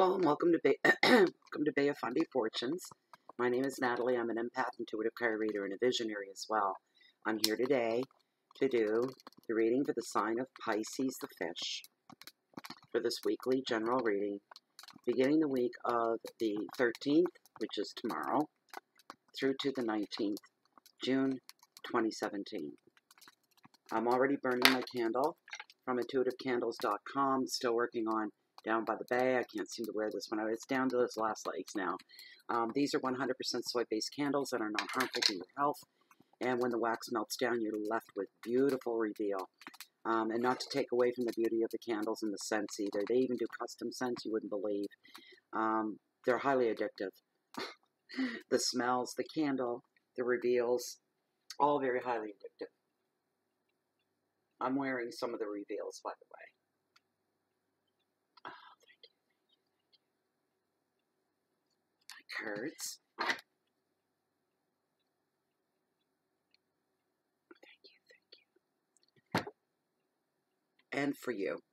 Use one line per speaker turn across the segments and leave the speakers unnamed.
Hello and welcome to welcome to Bay of Fundy Fortunes. My name is Natalie. I'm an empath, intuitive card reader, and a visionary as well. I'm here today to do the reading for the sign of Pisces, the fish, for this weekly general reading, beginning the week of the 13th, which is tomorrow, through to the 19th, June 2017. I'm already burning my candle from intuitivecandles.com, still working on Down by the Bay. I can't seem to wear this one out. It's down to those last legs now. These are 100% soy-based candles that are not harmful to your health. And when the wax melts down, you're left with beautiful reveal. And not to take away from the beauty of the candles and the scents either. They even do custom scents you wouldn't believe. They're highly addictive. The smells, the candle, the reveals, all very highly addictive. I'm wearing some of the reveals, by the way. Oh, thank you. My cards. Thank you. And for you,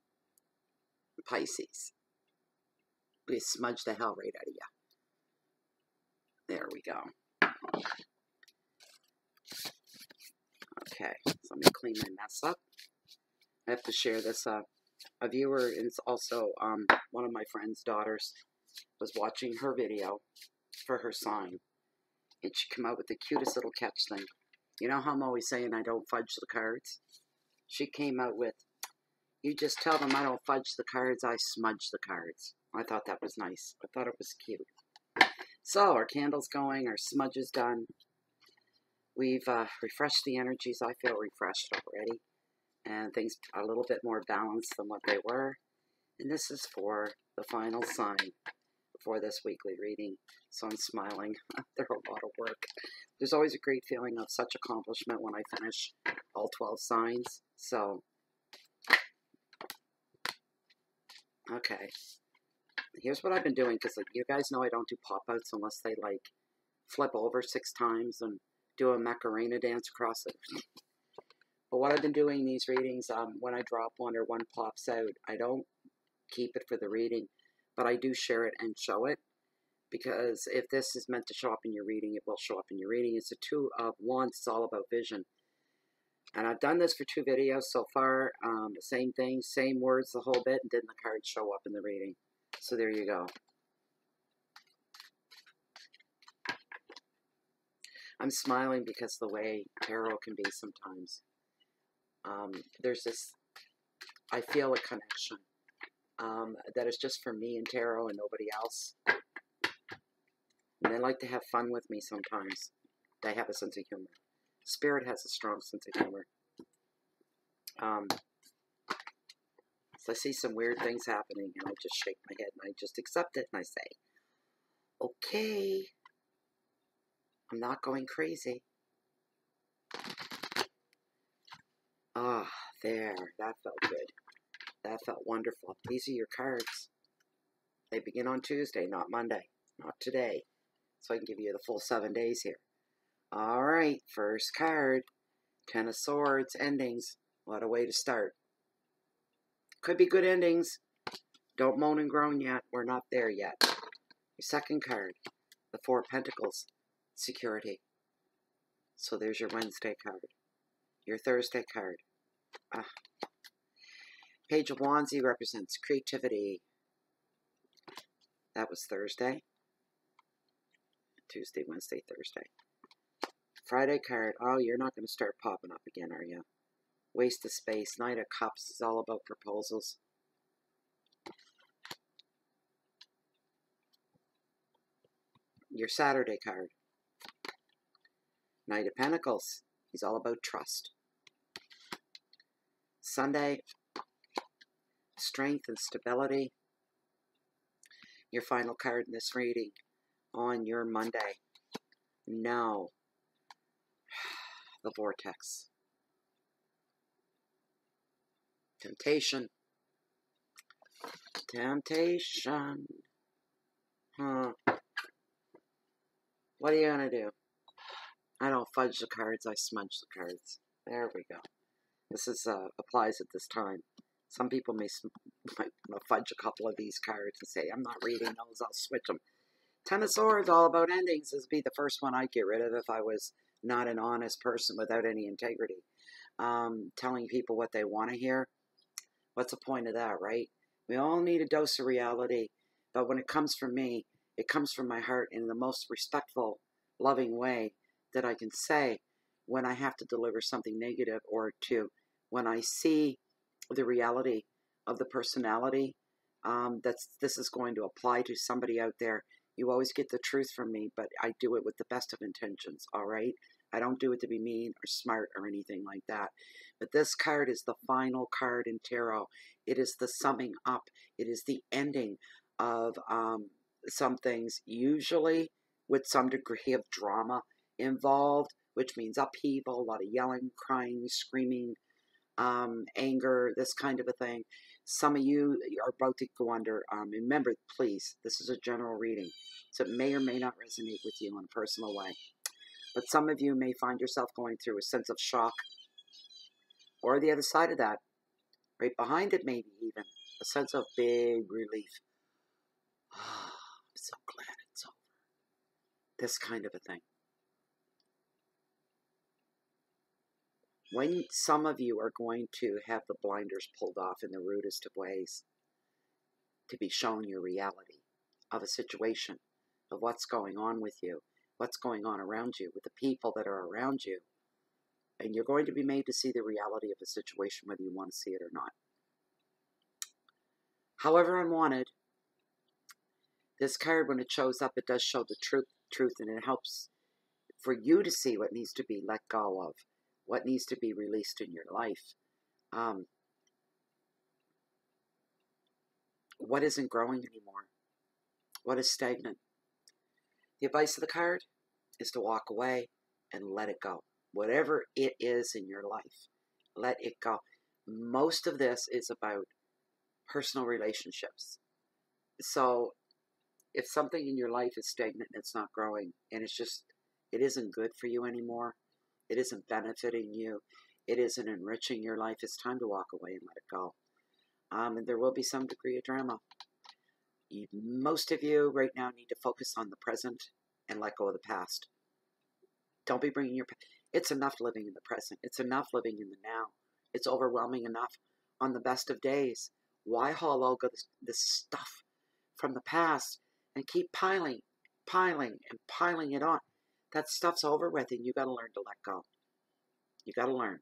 Pisces. We smudge the hell right out of you. There we go. Okay, so let me clean my mess up. I have to share this. A viewer is also one of my friend's daughters was watching her video for her sign, and she came out with the cutest little catch thing. You know how I'm always saying I don't fudge the cards? She came out with, you just tell them I don't fudge the cards, I smudge the cards. I thought that was nice. I thought it was cute. So our candle's going, our smudge is done. We've refreshed the energies. I feel refreshed already. And things are a little bit more balanced than what they were. And this is for the final sign for this weekly reading. So I'm smiling. They're a lot of work. There's always a great feeling of such accomplishment when I finish all 12 signs. So, okay. Here's what I've been doing, because like, you guys know I don't do pop-outs unless they like flip over 6 times and do a Macarena dance across it. But what I've been doing these readings, when I drop one or one pops out, I don't keep it for the reading, but I do share it and show it, because if this is meant to show up in your reading, it will show up in your reading. It's a 2 of Wands. It's all about vision. And I've done this for 2 videos so far. The same thing, same words, the whole bit, and then the cards show up in the reading. So there you go. I'm smiling because the way tarot can be sometimes. There's this, I feel a connection that is just for me and tarot and nobody else. And they like to have fun with me sometimes. They have a sense of humor. Spirit has a strong sense of humor. So I see some weird things happening and I just shake my head and I just accept it and I say, okay, I'm not going crazy. Ah, there, that felt good. That felt wonderful. These are your cards. They begin on Tuesday, not Monday, not today. So I can give you the full 7 days here. All right, first card, 10 of Swords, endings. What a way to start. Could be good endings. Don't moan and groan yet. We're not there yet. Your second card, the 4 of Pentacles, security. So there's your Wednesday card. Your Thursday card. Page of Wands represents creativity. That was Thursday. Tuesday, Wednesday, Thursday. Friday card. Oh, you're not going to start popping up again, are you? Waste of space. Knight of Cups is all about proposals. Your Saturday card. Knight of Pentacles. He's all about trust. Sunday, strength and stability. Your final card in this reading on your Monday. No. The Vortex. Temptation. Temptation. Huh. What are you going to do? I don't fudge the cards, I smudge the cards. There we go. This is applies at this time. Some people may might want to fudge a couple of these cards and say, I'm not reading those, I'll switch them. Ten of Swords, all about endings. This would be the first one I'd get rid of if I was not an honest person without any integrity. Telling people what they want to hear. What's the point of that, right? We all need a dose of reality. But when it comes from me, it comes from my heart in the most respectful, loving way that I can say when I have to deliver something negative, or when I see the reality of the personality this is going to apply to somebody out there. You always get the truth from me, but I do it with the best of intentions, all right? I don't do it to be mean or smart or anything like that. But this card is the final card in tarot. It is the summing up. It is the ending of some things, usually with some degree of drama involved, which means upheaval, a lot of yelling, crying, screaming, anger, this kind of a thing. Some of you are about to go under. Remember, please, this is a general reading, so it may or may not resonate with you in a personal way. But some of you may find yourself going through a sense of shock, or the other side of that, right behind it maybe even, a sense of big relief. Oh, I'm so glad it's over. This kind of a thing. When some of you are going to have the blinders pulled off in the rudest of ways to be shown your reality of a situation, of what's going on with you, what's going on around you, with the people that are around you. And you're going to be made to see the reality of a situation, whether you want to see it or not. However unwanted, this card, when it shows up, it does show the truth, and it helps for you to see what needs to be let go of, what needs to be released in your life. What isn't growing anymore? What is stagnant? The advice of the card is to walk away and let it go. Whatever it is in your life, let it go. Most of this is about personal relationships. So if something in your life is stagnant and it's not growing, and it isn't good for you anymore, it isn't benefiting you, it isn't enriching your life, it's time to walk away and let it go. And there will be some degree of drama. Most of you right now need to focus on the present and let go of the past. Don't be bringing it's enough living in the present. It's enough living in the now. It's overwhelming enough on the best of days. Why haul all this stuff from the past and keep piling it on? That stuff's over with, and you got to learn to let go. You got to learn.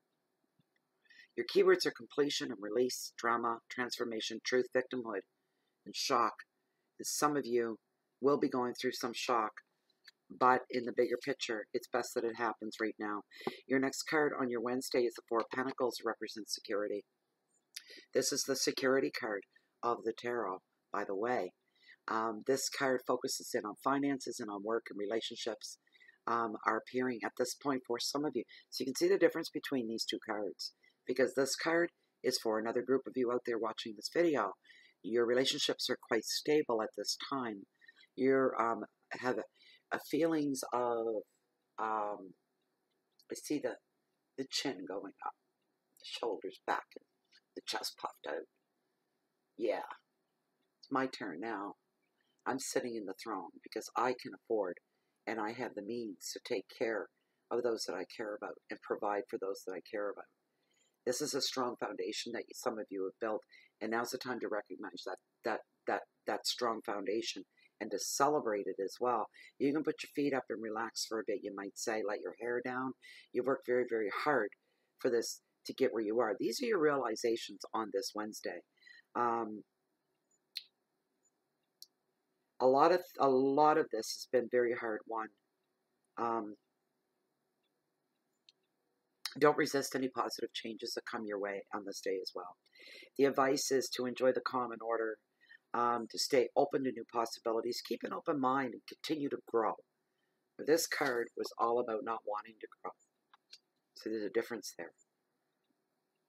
Your keywords are completion and release, drama, transformation, truth, victimhood, and shock. Some of you will be going through some shock, but in the bigger picture, it's best that it happens right now. Your next card on your Wednesday is the Four of Pentacles, represents security. This is the security card of the tarot, by the way. This card focuses in on finances and on work and relationships are appearing at this point for some of you. So you can see the difference between these two cards, because this card is for another group of you out there watching this video. Your relationships are quite stable at this time. You have feelings of, I see the chin going up, the shoulders back, and the chest puffed out. Yeah, it's my turn now. I'm sitting in the throne because I can afford and I have the means to take care of those that I care about and provide for those that I care about. This is a strong foundation that some of you have built, and now's the time to recognize that strong foundation and to celebrate it as well. You can put your feet up and relax for a bit, you might say, let your hair down. You've worked very, very hard for this to get where you are. These are your realizations on this Wednesday. A lot of this has been very hard won. Don't resist any positive changes that come your way on this day as well. The advice is to enjoy the calm and order, to stay open to new possibilities, keep an open mind, and continue to grow. This card was all about not wanting to grow. So there's a difference there.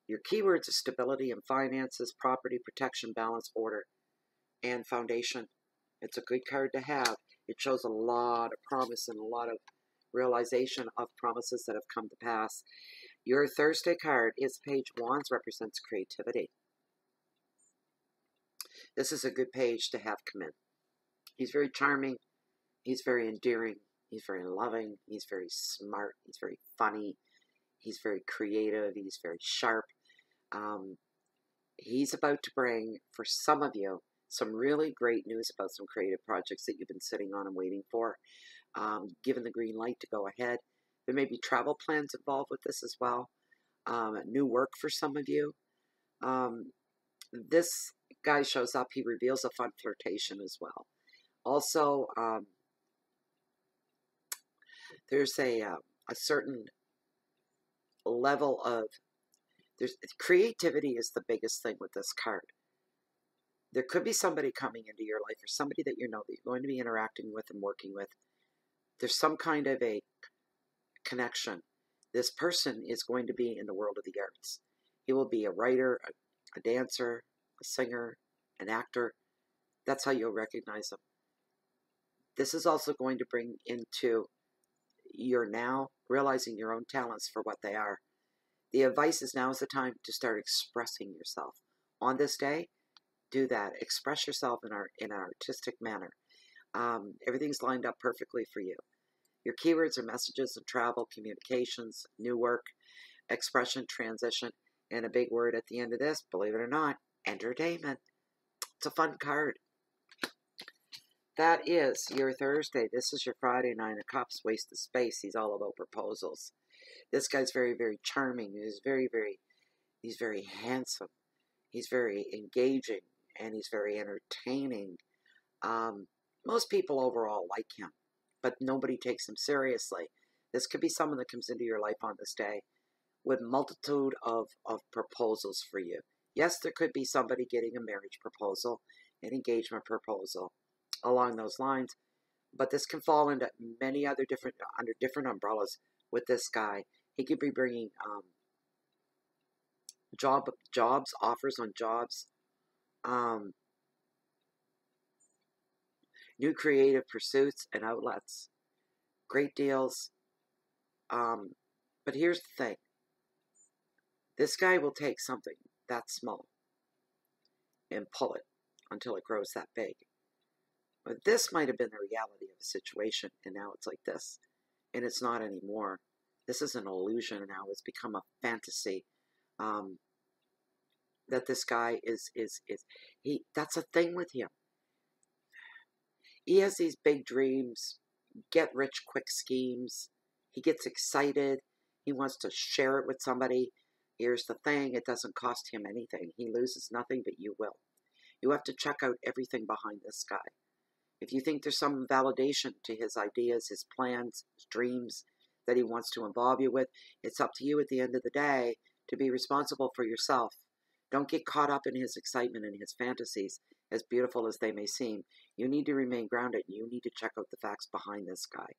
Your keywords are stability and finances, property, protection, balance, order, and foundation. It's a good card to have. It shows a lot of promise and a lot of realization of promises that have come to pass. Your Thursday card is Page Wands, represents creativity. This is a good page to have come in. He's very charming. He's very endearing. He's very loving. He's very smart. He's very funny. He's very creative. He's very sharp. He's about to bring, for some of you, some really great news about some creative projects that you've been sitting on and waiting for. Given the green light to go ahead. There may be travel plans involved with this as well. New work for some of you. This guy shows up. He reveals a fun flirtation as well. Also, there's a certain level of creativity is the biggest thing with this card. There could be somebody coming into your life, or somebody that you know that you're going to be interacting with and working with. There's some kind of a connection. This person is going to be in the world of the arts. He will be a writer, a dancer, a singer, an actor. That's how you'll recognize him. This is also going to bring into your now realizing your own talents for what they are. The advice is now is the time to start expressing yourself. On this day, do that. Express yourself in an artistic manner. Everything's lined up perfectly for you. Your keywords are messages and travel, communications, new work, expression, transition, and a big word at the end of this, believe it or not, entertainment. It's a fun card. That is your Thursday. This is your Friday, 9 of Cups, waste of space. He's all about proposals. This guy's very, very charming. He's very handsome. He's very engaging, and he's very entertaining. Most people overall like him, but nobody takes him seriously. This could be someone that comes into your life on this day with multitude of proposals for you. Yes, there could be somebody getting a marriage proposal, an engagement proposal along those lines, but this can fall into many other under different umbrellas with this guy. He could be bringing jobs, offers on jobs, new creative pursuits and outlets, great deals. But here's the thing. This guy will take something that small and pull it until it grows that big. But this might have been the reality of the situation, and now it's like this. And it's not anymore. This is an illusion now. It's become a fantasy. That this guy that's a thing with him. He has these big dreams, get rich quick schemes. He gets excited. He wants to share it with somebody. Here's the thing, it doesn't cost him anything. He loses nothing, but you will. You have to check out everything behind this guy. If you think there's some validation to his ideas, his plans, his dreams that he wants to involve you with, it's up to you at the end of the day to be responsible for yourself. Don't get caught up in his excitement and his fantasies, as beautiful as they may seem. You need to remain grounded. You need to check out the facts behind this guy.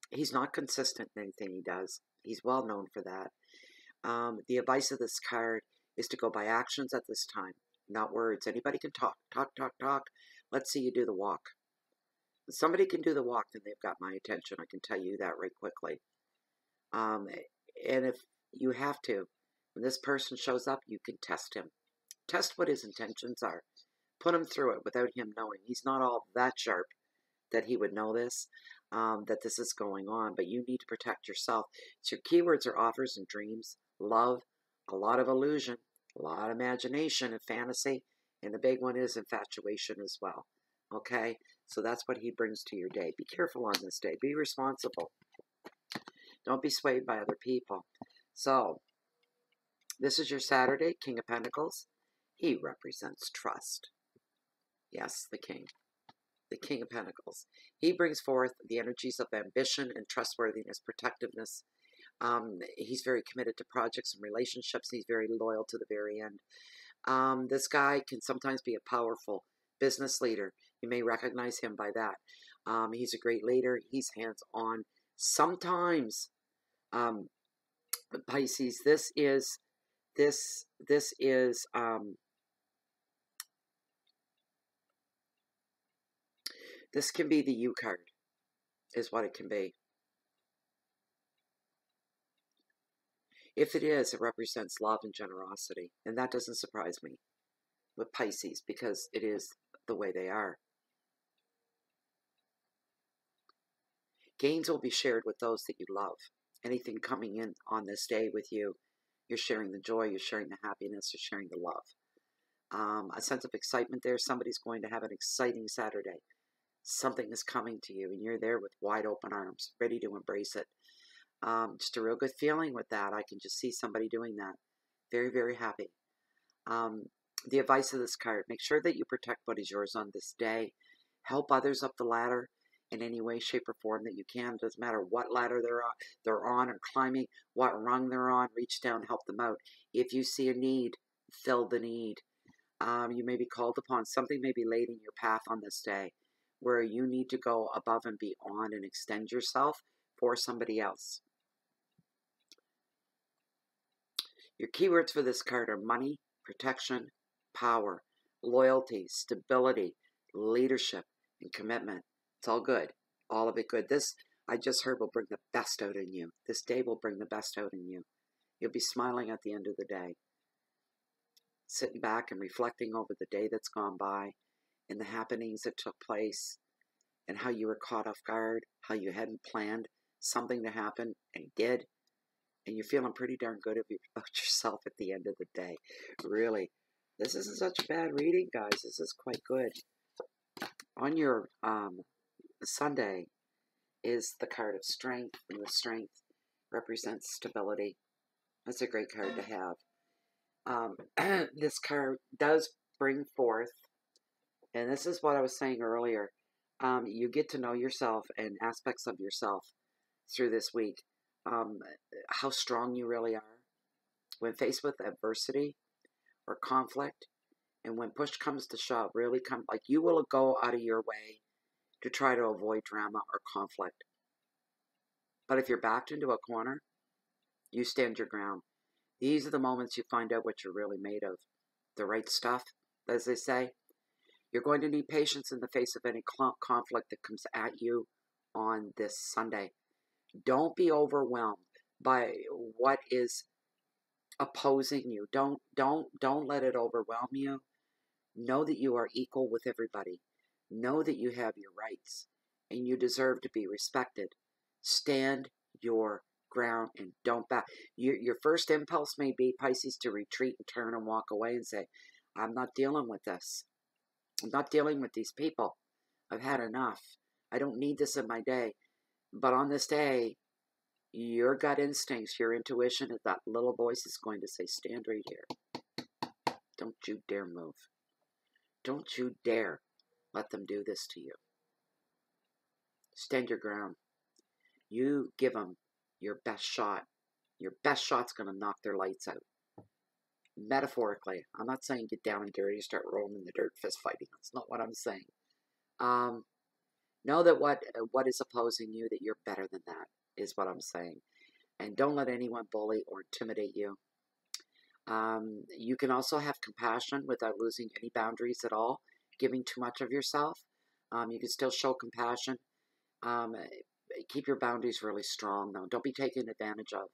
He's not consistent in anything he does. He's well known for that. The advice of this card is to go by actions at this time, not words. Anybody can talk. Let's see you do the walk. If somebody can do the walk, then they've got my attention. I can tell you that right quickly. And if you have to, when this person shows up, you can test him. Test what his intentions are. Put him through it without him knowing. He's not all that sharp that he would know this, that this is going on, but you need to protect yourself. So your keywords are offers and dreams, love, a lot of illusion, a lot of imagination and fantasy, and the big one is infatuation as well. Okay? So that's what he brings to your day. Be careful on this day. Be responsible. Don't be swayed by other people. So, this is your Saturday, King of Pentacles. He represents trust. Yes, the King of Pentacles. He brings forth the energies of ambition and trustworthiness, protectiveness. He's very committed to projects and relationships. He's very loyal to the very end. This guy can sometimes be a powerful business leader. You may recognize him by that. He's a great leader. He's hands-on. Sometimes, Pisces, this can be the U card, is what it can be. If it is, it represents love and generosity, and that doesn't surprise me. with Pisces because it is the way they are. Gains will be shared with those that you love. Anything coming in on this day with you, you're sharing the joy, you're sharing the happiness, you're sharing the love. A sense of excitement there. Somebody's going to have an exciting Saturday. Something is coming to you, and you're there with wide open arms, ready to embrace it. Just a real good feeling with that. I can just see somebody doing that. Very, very happy. The advice of this card, make sure that you protect what is yours on this day. Help others up the ladder in any way, shape, or form that you can. It doesn't matter what ladder they're on or climbing, what rung they're on. Reach down, help them out. If you see a need, fill the need. You may be called upon. Something may be laid in your path on this day where you need to go above and beyond and extend yourself for somebody else. Your keywords for this card are money, protection, power, loyalty, stability, leadership, and commitment. It's all good. All of it good. This, I just heard, will bring the best out in you. This day will bring the best out in you. You'll be smiling at the end of the day, sitting back and reflecting over the day that's gone by and the happenings that took place and how you were caught off guard, how you hadn't planned something to happen and did. And you're feeling pretty darn good about yourself at the end of the day. Really, this isn't such a bad reading, guys. This is quite good. On your Sunday is the card of strength, and the strength represents stability. That's a great card to have. This card does bring forth, and this is what I was saying earlier, you get to know yourself and aspects of yourself through this week. How strong you really are when faced with adversity or conflict, and when push comes to shove, really come, like you will go out of your way to try to avoid drama or conflict. But if you're backed into a corner, you stand your ground. These are the moments you find out what you're really made of. The right stuff, as they say. You're going to need patience in the face of any conflict that comes at you on this Sunday. Don't be overwhelmed by what is opposing you. Don't let it overwhelm you. Know that you are equal with everybody. Know that you have your rights and you deserve to be respected. Stand your ground and don't back. Your first impulse may be, Pisces, to retreat and turn and walk away and say, I'm not dealing with this. I'm not dealing with these people. I've had enough. I don't need this in my day. But on this day, your gut instincts, your intuition, that little voice is going to say, stand right here. Don't you dare move. Don't you dare let them do this to you. Stand your ground. You give them your best shot. Your best shot's going to knock their lights out. Metaphorically. I'm not saying get down and dirty, start rolling in the dirt, fist fighting. That's not what I'm saying. Know that what is opposing you, that you're better than that, is what I'm saying. And don't let anyone bully or intimidate you. You can also have compassion without losing any boundaries at all, giving too much of yourself. You can still show compassion. Keep your boundaries really strong, though. Don't be taken advantage of.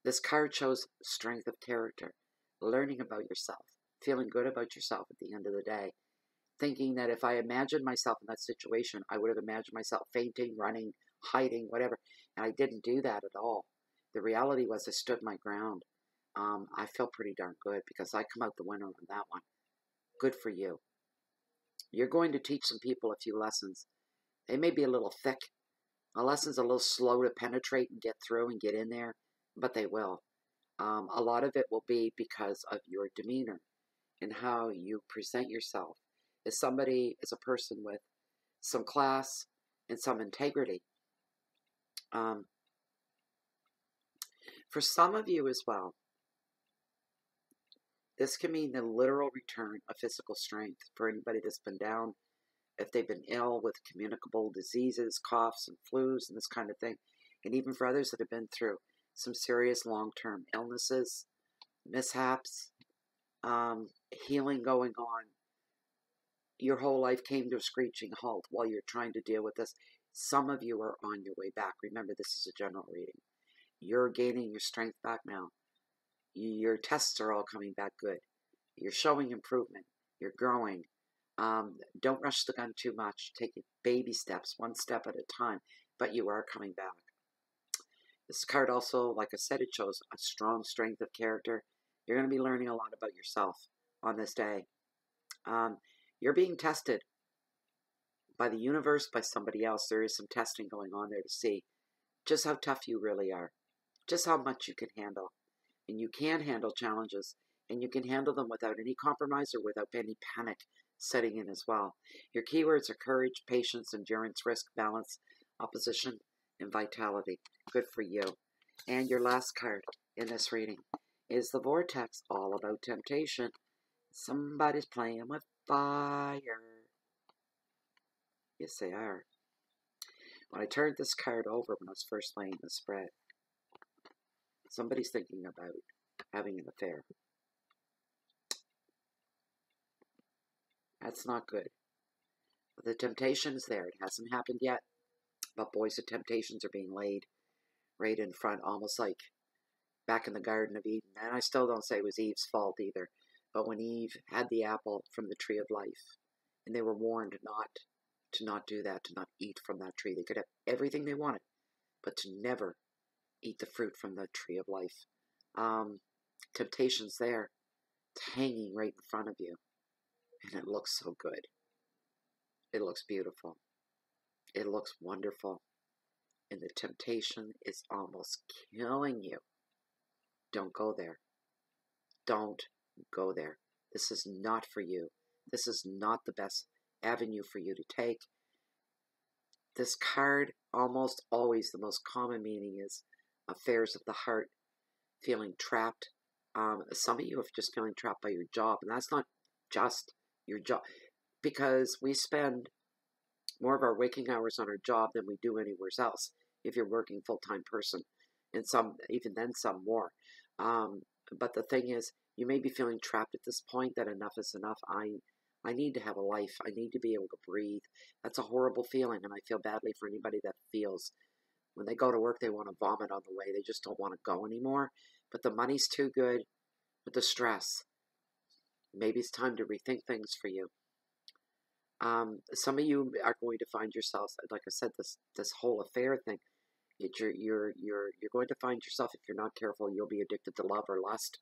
This card shows strength of character, learning about yourself, feeling good about yourself at the end of the day, thinking that if I imagined myself in that situation, I would have imagined myself fainting, running, hiding, whatever, and I didn't do that at all. The reality was I stood my ground. I feel pretty darn good because I come out the winner on that one. Good for you. You're going to teach some people a few lessons. They may be a little thick. A lesson's a little slow to penetrate and get through and get in there, but they will. A lot of it will be because of your demeanor and how you present yourself as somebody, as a person with some class and some integrity. For some of you as well, this can mean the literal return of physical strength for anybody that's been down, if they've been ill with communicable diseases, coughs and flus and this kind of thing, and even for others that have been through some serious long-term illnesses, mishaps, healing going on. Your whole life came to a screeching halt while you're trying to deal with this. Some of you are on your way back. Remember, this is a general reading. You're gaining your strength back now. Your tests are all coming back good. You're showing improvement. You're growing. Don't rush the gun too much. Take baby steps, one step at a time, but you are coming back. This card also, like I said, it shows a strong strength of character. You're going to be learning a lot about yourself on this day. You're being tested by the universe, by somebody else. There is some testing going on there to see just how tough you really are, just how much you can handle. And you can handle challenges, and you can handle them without any compromise or without any panic setting in as well. Your keywords are courage, patience, endurance, risk, balance, opposition, and vitality. Good for you. And your last card in this reading is the Vortex, all about temptation. Somebody's playing with fire. Yes, they are. When I turned this card over when I was first laying the spread, somebody's thinking about having an affair. That's not good. The temptation is there. It hasn't happened yet, but boys, the temptations are being laid right in front, almost like back in the Garden of Eden. And I still don't say it was Eve's fault either, but when Eve had the apple from the tree of life, and they were warned to not do that, to not eat from that tree. They could have everything they wanted, but to never eat the fruit from the tree of life. Temptation's there. It's hanging right in front of you. And it looks so good. It looks beautiful. It looks wonderful. And the temptation is almost killing you. Don't go there. Don't go there. This is not for you. This is not the best avenue for you to take. This card, almost always the most common meaning is affairs of the heart, feeling trapped. Some of you are just feeling trapped by your job, and that's not just your job, because we spend more of our waking hours on our job than we do anywhere else if you're a working full-time person, and some, even then some more. But the thing is, you may be feeling trapped at this point, that enough is enough. I need to have a life. I need to be able to breathe. That's a horrible feeling, and I feel badly for anybody that feels when they go to work, they want to vomit on the way. They just don't want to go anymore. But the money's too good with the stress. Maybe it's time to rethink things for you. Some of you are going to find yourselves, like I said, this whole affair thing. You're going to find yourself, if you're not careful, you'll be addicted to love or lust.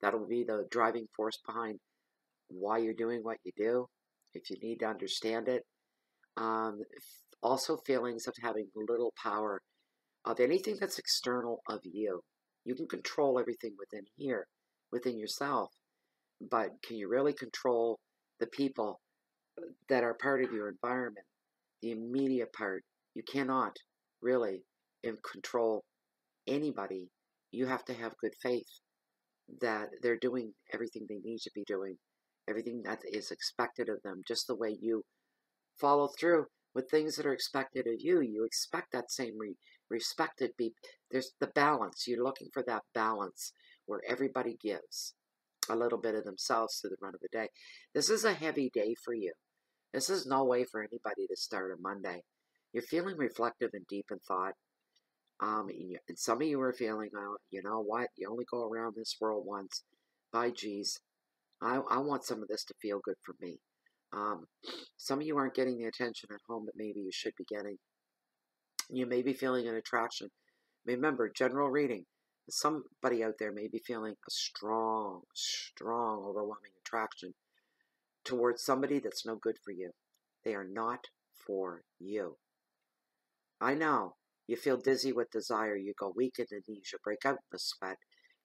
That'll be the driving force behind why you're doing what you do, if you need to understand it. Also feelings of having little power of anything that's external of you. You can control everything within here, within yourself, but can you really control the people that are part of your environment, the immediate part? You cannot really control anybody. You have to have good faith that they're doing everything they need to be doing, everything that is expected of them, just the way you follow through with things that are expected of you. You expect that same respected. There's the balance. You're looking for that balance where everybody gives a little bit of themselves to the run of the day. This is a heavy day for you. This is no way for anybody to start a Monday. You're feeling reflective and deep in thought. And some of you are feeling, you know what? You only go around this world once. By geez, I want some of this to feel good for me. Some of you aren't getting the attention at home that maybe you should be getting. You may be feeling an attraction. Remember, general reading. Somebody out there may be feeling a strong, overwhelming attraction towards somebody that's no good for you. They are not for you. I know. You feel dizzy with desire. You go weak in the knees. You break out in the sweat.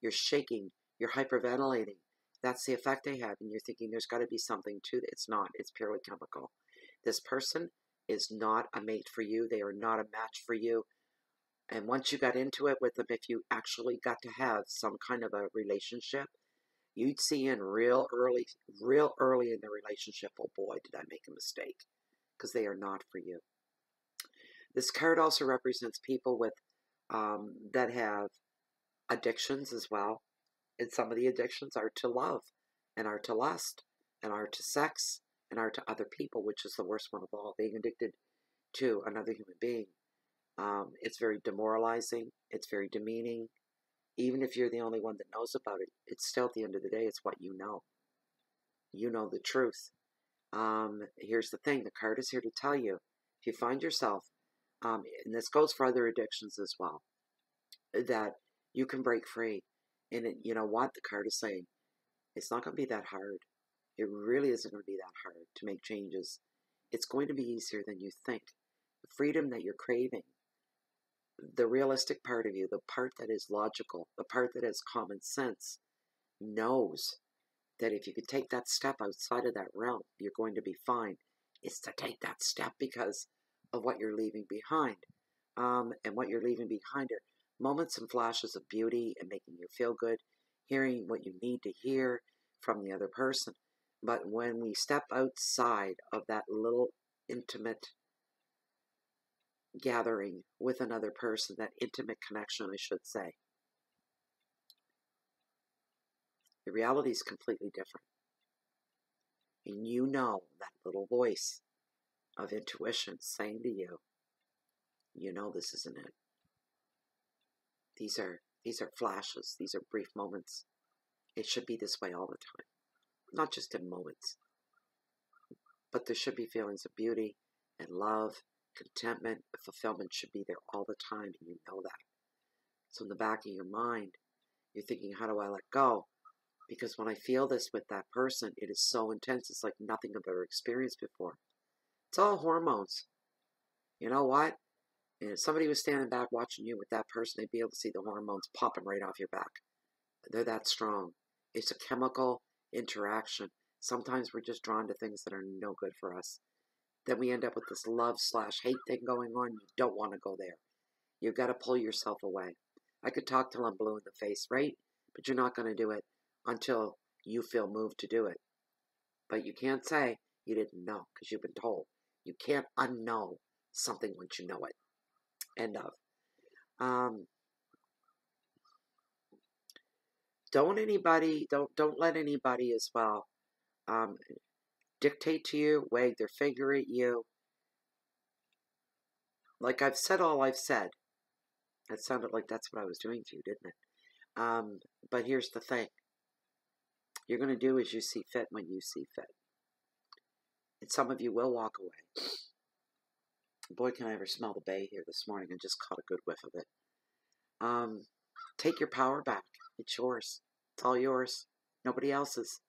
You're shaking. You're hyperventilating. That's the effect they have. And you're thinking there's got to be something to it. It's not. It's purely chemical. This person is not a mate for you. They are not a match for you. And once you got into it with them, if you actually got to have some kind of a relationship, you'd see in real early in the relationship, oh boy, did I make a mistake. Because they are not for you. This card also represents people with that have addictions as well. And some of the addictions are to love, and are to lust, and are to sex, and are to other people, which is the worst one of all, being addicted to another human being. It's very demoralizing. It's very demeaning. Even if you're the only one that knows about it, it's still at the end of the day, it's what you know. You know the truth. Here's the thing. The card is here to tell you, if you find yourself, and this goes for other addictions as well, that you can break free. And you know what? The card is saying, it's not going to be that hard. It really isn't going to be that hard to make changes. It's going to be easier than you think. The freedom that you're craving, the realistic part of you, the part that is logical, the part that has common sense, knows that if you could take that step outside of that realm, you're going to be fine. It's to take that step because of what you're leaving behind. And what you're leaving behind are moments and flashes of beauty and making you feel good, hearing what you need to hear from the other person. But when we step outside of that little intimate gathering with another person, that intimate connection, I should say, the reality is completely different. And you know that little voice of intuition saying to you, you know this isn't it. These are flashes. These are brief moments. It should be this way all the time. Not just in moments. But there should be feelings of beauty and love, contentment, and fulfillment should be there all the time, and you know that. So in the back of your mind, you're thinking, how do I let go? Because when I feel this with that person, it is so intense. It's like nothing I've ever experienced before. It's all hormones. You know what? And if somebody was standing back watching you with that person, they'd be able to see the hormones popping right off your back. They're that strong. It's a chemical interaction. Sometimes we're just drawn to things that are no good for us. Then we end up with this love/hate thing going on. You don't want to go there. You've got to pull yourself away. I could talk till I'm blue in the face, right? But you're not going to do it until you feel moved to do it. But you can't say you didn't know because you've been told. You can't unknow something once you know it. End of. Don't let anybody as well dictate to you, wag their finger at you. Like I've said all I've said. It sounded like that's what I was doing to you, didn't it? But here's the thing. You're going to do as you see fit when you see fit. And some of you will walk away. Boy, can I ever smell the bay here this morning. I just caught a good whiff of it. Take your power back. It's yours. It's all yours. Nobody else's.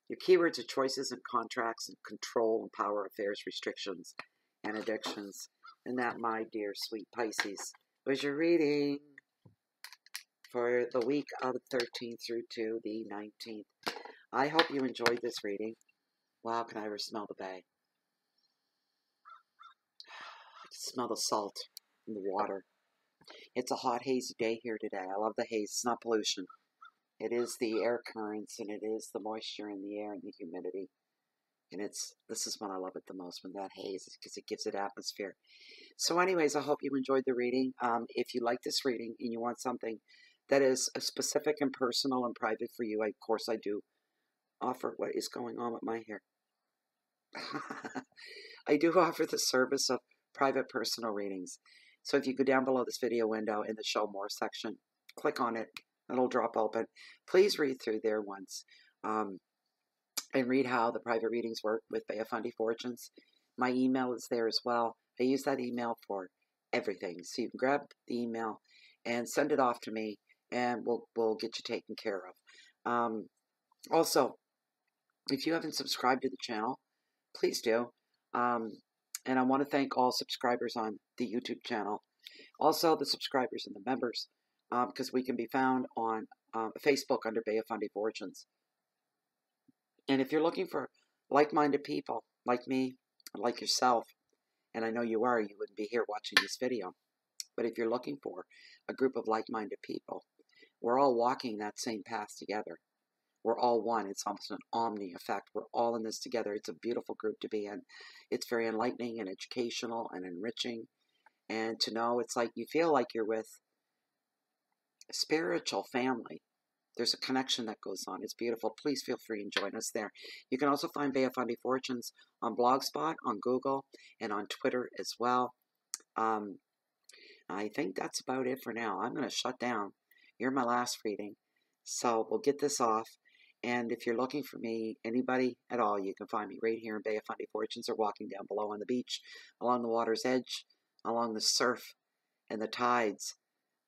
Your keywords are choices and contracts and control and power affairs, restrictions and addictions. And that, my dear sweet Pisces, was your reading for the week of the 13th through to the 19th. I hope you enjoyed this reading. Wow, can I ever smell the bay? I can smell the salt in the water. It's a hot, hazy day here today. I love the haze. It's not pollution. It is the air currents, and it is the moisture in the air and the humidity. And this is when I love it the most, when that haze, because it gives it atmosphere. So anyways, I hope you enjoyed the reading. If you like this reading and you want something that is specific and personal and private for you, of course I do offer what is going on with my hair. I do offer the service of private personal readings. So if you go down below this video window in the Show More section, click on it. It'll drop open. Please read through there once and read how the private readings work with Bay of Fundy Fortunes. My email is there as well. I use that email for everything. So you can grab the email and send it off to me, and we'll get you taken care of. Also, if you haven't subscribed to the channel, please do. And I want to thank all subscribers on the YouTube channel. Also, the subscribers and the members, because we can be found on Facebook under Bay of Fundy Fortunes. And if you're looking for like-minded people, like me, like yourself, and I know you are, you wouldn't be here watching this video. But if you're looking for a group of like-minded people, we're all walking that same path together. We're all one. It's almost an omni effect. We're all in this together. It's a beautiful group to be in. It's very enlightening and educational and enriching. And to know, it's like you feel like you're with a spiritual family. There's a connection that goes on. It's beautiful. Please feel free and join us there. You can also find Bay of Fundy Fortunes on Blogspot, on Google, and on Twitter as well. I think that's about it for now. I'm going to shut down. You're my last reading. So we'll get this off. And if you're looking for me, anybody at all, you can find me right here in Bay of Fundy Fortunes or walking down below on the beach, along the water's edge, along the surf and the tides,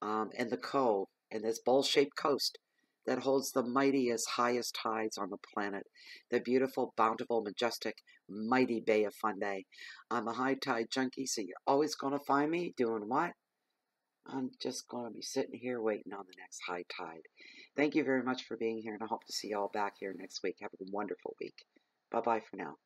and the cove, and this bowl-shaped coast that holds the mightiest, highest tides on the planet, the beautiful, bountiful, majestic, mighty Bay of Fundy. I'm a high tide junkie, so you're always going to find me doing what? I'm just going to be sitting here waiting on the next high tide. Thank you very much for being here, and I hope to see you all back here next week. Have a wonderful week. Bye-bye for now.